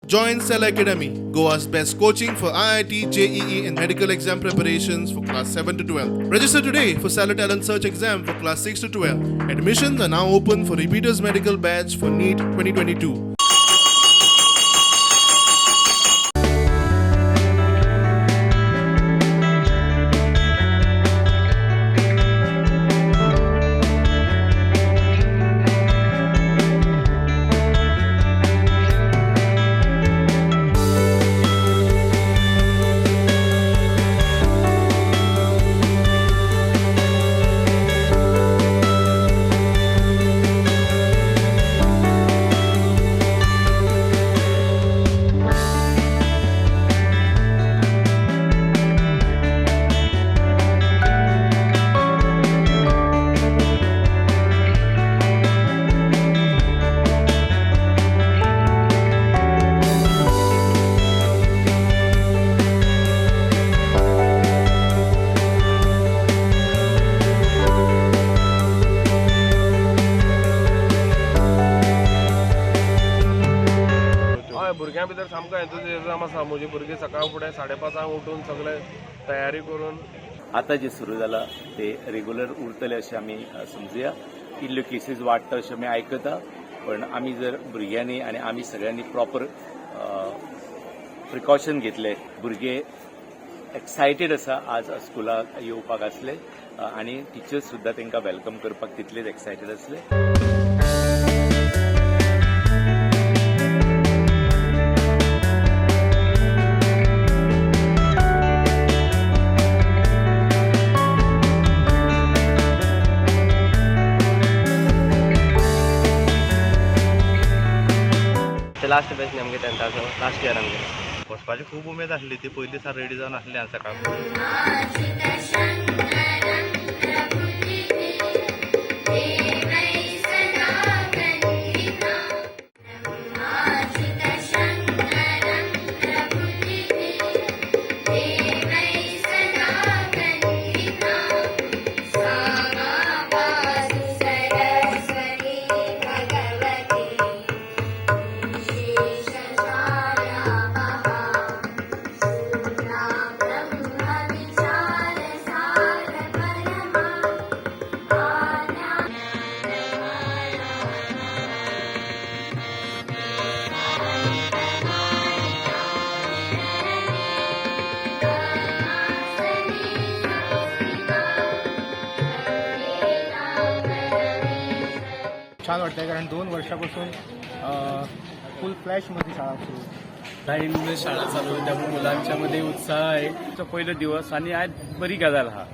Join Stella Academy, Goa's best coaching for IIT, JEE and medical exam preparations for class 7 to 12. Register today for Stella Talent Search exam for class 6 to 12. Admissions are now open for repeaters medical batch for NEET 2022. भुरग्यां भितर सामको एंथुजियाझम आसा. म्हजी भुरगीं सकाळ फुडें 5:30 उठून सगळे तयारी करून आता जे सुरू जाला ते रेग्युलर उरतले अशें आमी समजुया. इल्ल्यो केसीस वाडटा अशें आमी आयकता, पण आमी जर भुरग्यांनी आनी आमी सगळ्यांनी प्रॉपर प्रिकॉशन घेतले. भुरगे एक्सायटेड आसा आज स्कुलाक येवपाक आसले आनी टिचर्स सुद्दां तांकां वेलकम करपाक तितलेच एक्सायटेड आसले. लास्ट बॅच आमगे 10th लास्ट इयर आमगे वचपाची खूब उमेद आसली. ती पयलीं सावन रेडी जावन आसली हांव सकाळ छान वाटतंय, कारण 2 वर्षापासून फुल फ्लॅशमध्ये शाळा सुरू. लाईनमध्ये शाळा चालू आहे, त्यामुळे मुलांच्या मध्ये उत्साह आहे. पहिला दिवस आणि आज बरी गजाल हा.